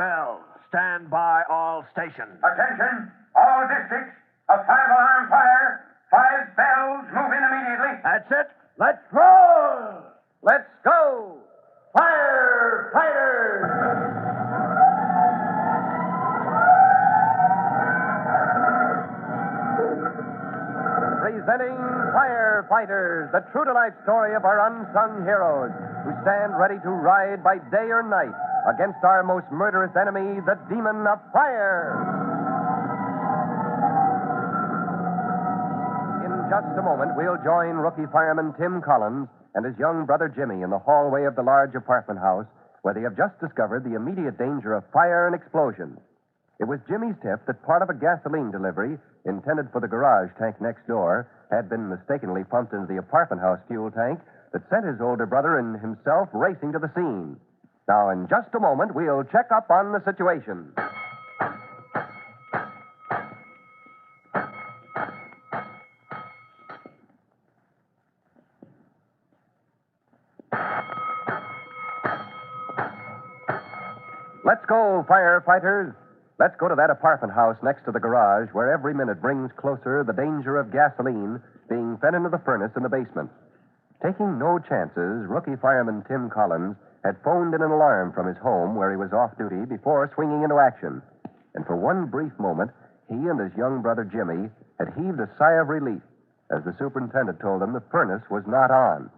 bells. Stand by all stations. Attention, all districts. A 5-alarm fire. 5 bells. Move in immediately. That's it. Let's roll. Let's go. Firefighters. Presenting Firefighters, the true-to-life story of our unsung heroes who stand ready to ride by day or night against our most murderous enemy, the demon of fire. In just a moment, we'll join rookie fireman Tim Collins and his young brother Jimmy in the hallway of the large apartment house where they have just discovered the immediate danger of fire and explosions. It was Jimmy's tip that part of a gasoline delivery intended for the garage tank next door had been mistakenly pumped into the apartment house fuel tank that sent his older brother and himself racing to the scene. Now, in just a moment, we'll check up on the situation. Let's go, firefighters. Let's go to that apartment house next to the garage where every minute brings closer the danger of gasoline being fed into the furnace in the basement. Taking no chances, rookie fireman Tim Collins had phoned in an alarm from his home where he was off duty before swinging into action. And for one brief moment, he and his young brother Jimmy had heaved a sigh of relief as the superintendent told them the furnace was not on.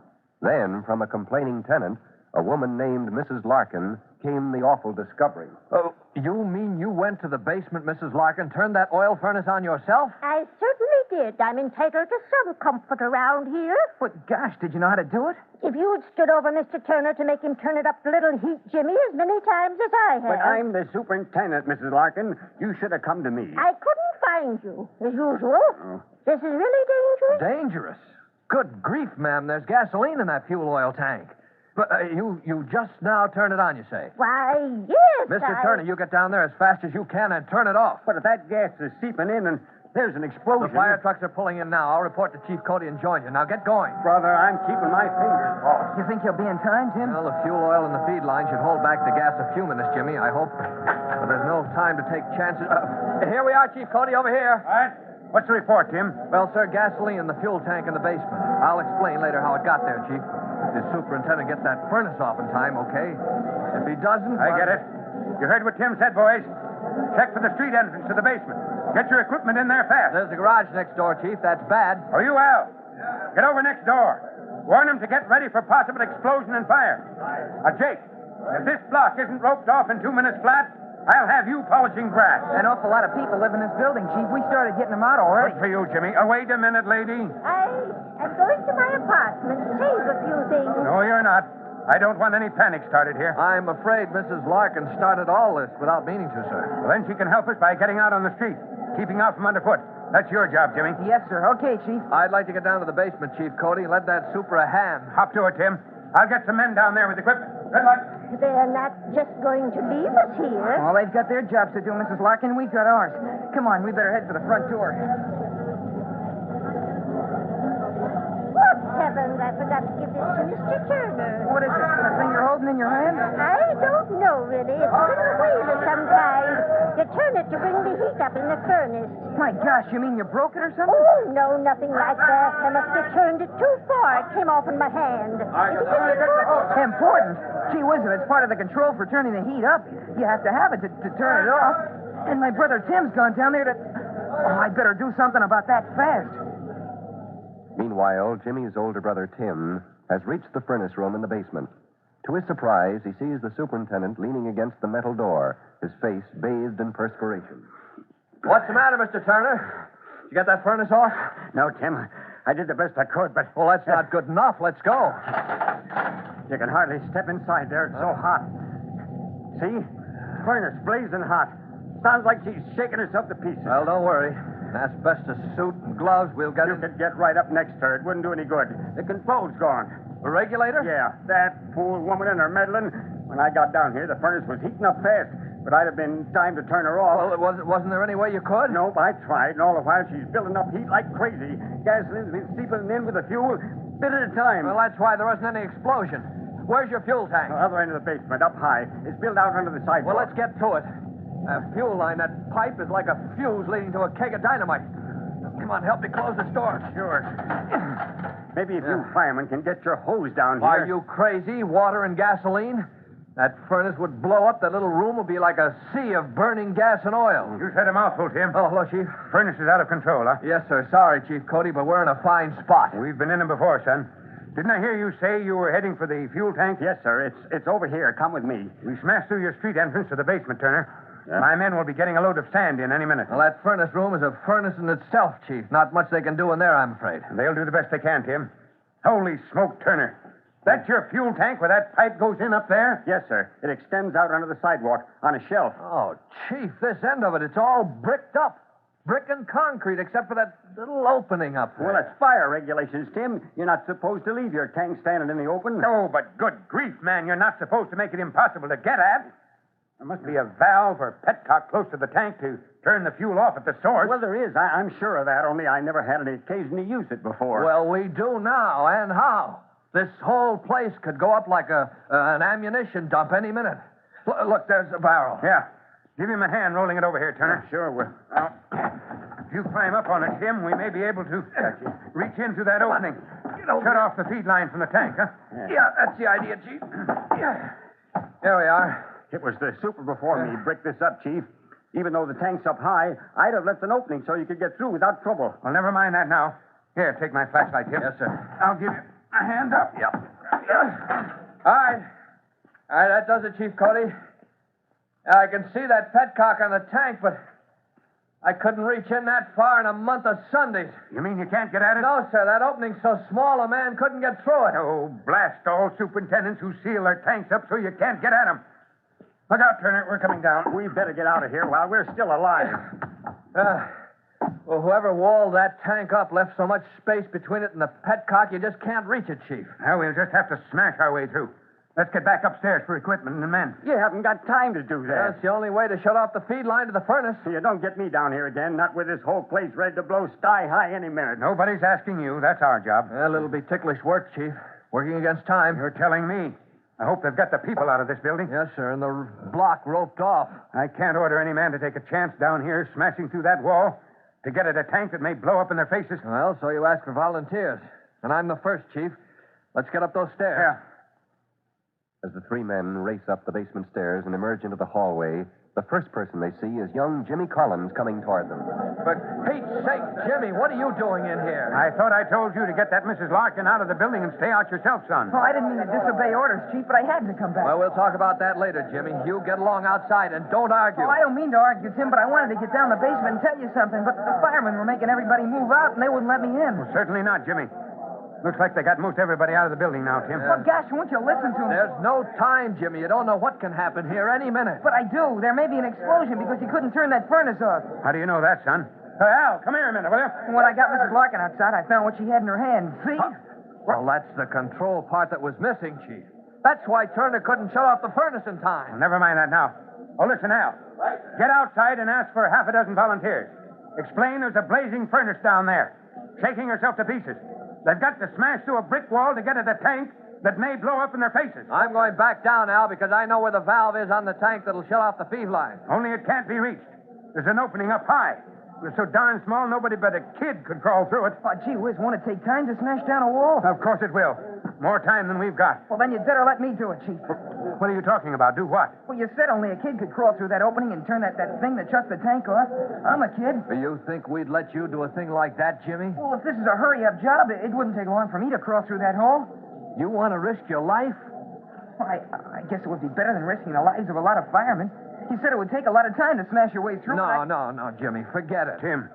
Then, from a complaining tenant, a woman named Mrs. Larkin, came the awful discovery. Oh, you mean you went to the basement, Mrs. Larkin, turned that oil furnace on yourself? I certainly did. I'm entitled to some comfort around here. But gosh, did you know how to do it? If you had stood over Mr. Turner to make him turn it up a little heat, Jimmy, as many times as I have. But I'm the superintendent, Mrs. Larkin. You should have come to me. I couldn't find you, as usual. Oh. This is really dangerous. Dangerous? Good grief, ma'am. There's gasoline in that fuel oil tank. But you just now turned it on, you say? Why, yes, Mr. Turner, you get down there as fast as you can and turn it off. But if that gas is seeping in and there's an explosion... The fire trucks are pulling in now. I'll report to Chief Cody and join you. Now get going. Brother, I'm keeping my fingers crossed. You think you'll be in time, Tim? Well, the fuel oil in the feed line should hold back the gas a few minutes, Jimmy, I hope. But there's no time to take chances. Here we are, Chief Cody, over here. All right. What's the report, Tim? Well, sir, gasoline in the fuel tank in the basement. I'll explain later how it got there, Chief. If the superintendent gets that furnace off in time, okay? If he doesn't... I get it. You heard what Tim said, boys. Check for the street entrance to the basement. Get your equipment in there fast. There's the garage next door, Chief. That's bad. Oh, you, Al? Get over next door. Warn them to get ready for possible explosion and fire. Jake, if this block isn't roped off in 2 minutes flat, I'll have you polishing grass. An awful lot of people live in this building, Chief. We started getting them out already. Good for you, Jimmy. Wait a minute, lady. I'm going to my apartment, save a few things. No, you're not. I don't want any panic started here. I'm afraid Mrs. Larkin started all this without meaning to, sir. Well, then she can help us by getting out on the street, keeping out from underfoot. That's your job, Jimmy. Yes, sir. Okay, Chief. I'd like to get down to the basement, Chief Cody, and let that super a hand. Hop to it, Tim. I'll get some men down there with equipment. Good luck. They're not just going to leave us here. Well, they've got their jobs to do, Mrs. Larkin. We've got ours. Come on, we better head for the front door. Good heavens, I forgot to give this to Mr. Turner. What is it? The thing you're holding in your hand? I don't know, really. It's been a wheel of some kind. You turn it to bring the heat up in the furnace. My gosh, you mean you broke it or something? Oh, no, nothing like that. I must have turned it too far. It came off in my hand. Important? Gee whiz, it's part of the control for turning the heat up. You have to have it to turn it off. And my brother Tim's gone down there to... Oh, I better do something about that fast. Meanwhile, Jimmy's older brother Tim has reached the furnace room in the basement. To his surprise, he sees the superintendent leaning against the metal door, his face bathed in perspiration. What's the matter, Mr. Turner? Did you get that furnace off? No, Tim. I did the best I could, but... Well, that's not good enough. Let's go. You can hardly step inside there. It's so hot. See? Furnace blazing hot. Sounds like she's shaking herself to pieces. Well, don't worry. An asbestos suit and gloves, we'll get You it. could get right up next to her. It wouldn't do any good. The control's gone. The regulator? Yeah, that fool woman and her meddling. When I got down here, the furnace was heating up fast, but I'd have been time to turn her off. Well, wasn't there any way you could? Nope, I tried, and all the while she's building up heat like crazy. Gasoline's been seeping in with the fuel, bit at a time. Well, that's why there wasn't any explosion. Where's your fuel tank? Other end of the basement, up high. It's built out under the sidewalk. Well, let's get to it. That fuel line, that pipe is like a fuse leading to a keg of dynamite. Come on, help me close this door. Sure. Maybe if you firemen can get your hose down here. Are you crazy? Water and gasoline? That furnace would blow up. That little room would be like a sea of burning gas and oil. You said a mouthful, Tim. Oh, hello, Chief. Furnace is out of control, huh? Yes, sir. Sorry, Chief Cody, but we're in a fine spot. We've been in them before, son. Didn't I hear you say you were heading for the fuel tank? Yes, sir. It's over here. Come with me. We smashed through your street entrance to the basement, Turner. Yeah? My men will be getting a load of sand in any minute. Well, that furnace room is a furnace in itself, Chief. Not much they can do in there, I'm afraid. They'll do the best they can, Tim. Holy smoke, Turner. That's your fuel tank where that pipe goes in up there? Yes, sir. It extends out under the sidewalk on a shelf. Oh, Chief, this end of it, it's all bricked up. Brick and concrete, except for that little opening up there. Well, it's fire regulations, Tim. You're not supposed to leave your tank standing in the open. No, but good grief, man. You're not supposed to make it impossible to get at. There must be a valve or petcock close to the tank to turn the fuel off at the source. Well, there is. I'm sure of that, only I never had any occasion to use it before. Well, we do now, and how? This whole place could go up like an ammunition dump any minute. Look, there's a barrel. Yeah. Give him a hand rolling it over here, Turner. Sure. Now, if you climb up on it, Tim, we may be able to reach into that opening. Cut off the feed line from the tank, huh? Yeah, that's the idea, Chief. Here we are. It was the super before me bricked this up, Chief. Even though the tank's up high, I'd have left an opening so you could get through without trouble. Well, never mind that now. Here, take my flashlight, Tim. Yes, sir. I'll give you a hand up. Yep. All right. All right, that does it, Chief Cody. I can see that petcock on the tank, but I couldn't reach in that far in a month of Sundays. You mean you can't get at it? No, sir. That opening's so small a man couldn't get through it. Oh, blast all superintendents who seal their tanks up so you can't get at them. Look out, Turner. We're coming down. We better get out of here while we're still alive. Well, whoever walled that tank up left so much space between it and the petcock, you just can't reach it, Chief. Well, we'll just have to smash our way through. Let's get back upstairs for equipment and men. You haven't got time to do that. That's the only way to shut off the feed line to the furnace. You don't get me down here again, not with this whole place ready to blow sky high any minute. Nobody's asking you. That's our job. Well, it'll be ticklish work, Chief. Working against time. You're telling me. I hope they've got the people out of this building. Yes, sir, and the block roped off. I can't order any man to take a chance down here smashing through that wall to get at a tank that may blow up in their faces. Well, so you ask for volunteers. And I'm the first, Chief. Let's get up those stairs. Yeah. As the three men race up the basement stairs and emerge into the hallway, the first person they see is young Jimmy Collins coming toward them. For Pete's sake, Jimmy, what are you doing in here? I thought I told you to get that Mrs. Larkin out of the building and stay out yourself, son. Oh, I didn't mean to disobey orders, Chief, but I had to come back. Well, we'll talk about that later, Jimmy. You get along outside and don't argue. Oh, I don't mean to argue, Tim, but I wanted to get down the basement and tell you something. But the firemen were making everybody move out, and they wouldn't let me in. Well, certainly not, Jimmy. Looks like they got most everybody out of the building now, Tim. Well, gosh, won't you listen to me? There's no time, Jimmy. You don't know what can happen here any minute. But I do. There may be an explosion because you couldn't turn that furnace off. How do you know that, son? Al, come here a minute, will you? When I got Mrs. Larkin outside, I found what she had in her hand. See? Well, that's the control part that was missing, Chief. That's why Turner couldn't shut off the furnace in Well, time. never mind that now. Oh, listen, Al. Get outside and ask for half a dozen volunteers. Explain there's a blazing furnace down there, shaking herself to pieces. They've got to smash through a brick wall to get at a tank that may blow up in their faces. I'm going back down, Al, because I know where the valve is on the tank that'll shut off the feed line. Only it can't be reached. There's an opening up high. It's so darn small, nobody but a kid could crawl through it. Oh, gee whiz, won't it take time to smash down a wall? Of course it will. More time than we've got. Well, then you'd better let me do it, Chief. What are you talking about? Do what? Well, you said only a kid could crawl through that opening and turn that thing that shuts the tank off. I'm a kid. You think we'd let you do a thing like that, Jimmy? Well, if this is a hurry-up job, it wouldn't take long for me to crawl through that hole. You want to risk your life? Well, I guess it would be better than risking the lives of a lot of firemen. You said it would take a lot of time to smash your way through. No, Jimmy. Forget it. Tim,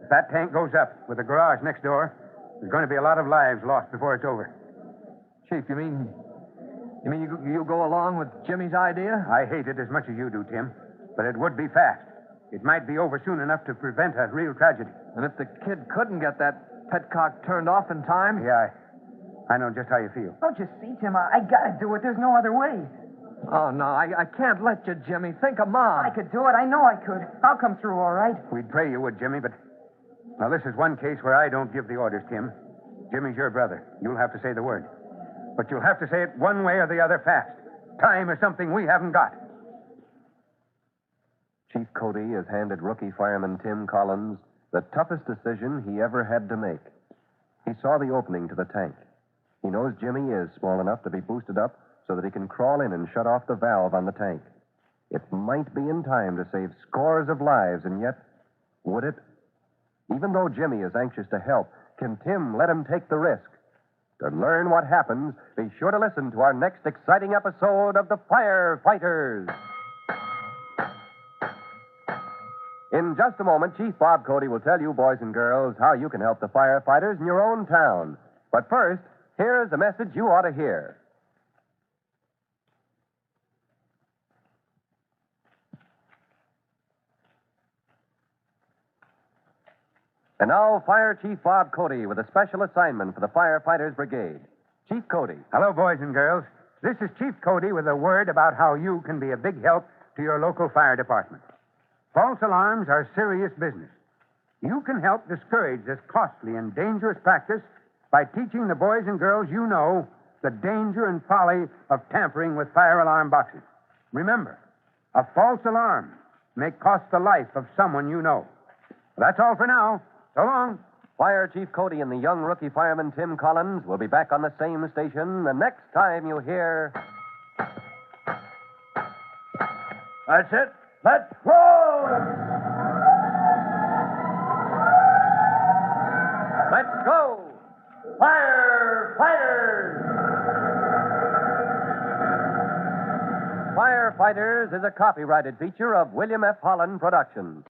if that tank goes up with the garage next door, there's going to be a lot of lives lost before it's over. Chief, you mean you go along with Jimmy's idea? I hate it as much as you do, Tim, but it would be fast. It might be over soon enough to prevent a real tragedy. And if the kid couldn't get that petcock turned off in time? Yeah, I know just how you feel. Don't you see, Tim? I gotta do it. There's no other way. Oh, no, I can't let you, Jimmy. Think of Mom. I could do it. I know I could. I'll come through all right. We'd pray you would, Jimmy, but... Well, this is one case where I don't give the orders, Tim. Jimmy's your brother. You'll have to say the word. But you'll have to say it one way or the other fast. Time is something we haven't got. Chief Cody has handed rookie fireman Tim Collins the toughest decision he ever had to make. He saw the opening to the tank. He knows Jimmy is small enough to be boosted up so that he can crawl in and shut off the valve on the tank. It might be in time to save scores of lives, and yet, would it? Even though Jimmy is anxious to help, can Tim let him take the risk? To learn what happens, be sure to listen to our next exciting episode of The Firefighters. In just a moment, Chief Bob Cody will tell you, boys and girls, how you can help the firefighters in your own town. But first, here's a message you ought to hear. And now, Fire Chief Bob Cody with a special assignment for the Firefighters Brigade. Chief Cody. Hello, boys and girls. This is Chief Cody with a word about how you can be a big help to your local fire department. False alarms are serious business. You can help discourage this costly and dangerous practice by teaching the boys and girls you know the danger and folly of tampering with fire alarm boxes. Remember, a false alarm may cost the life of someone you know. That's all for now. So long. Fire Chief Cody and the young rookie fireman Tim Collins will be back on the same station the next time you hear... That's it. Let's roll! Let's go! Firefighters! Firefighters is a copyrighted feature of William F. Holland Productions.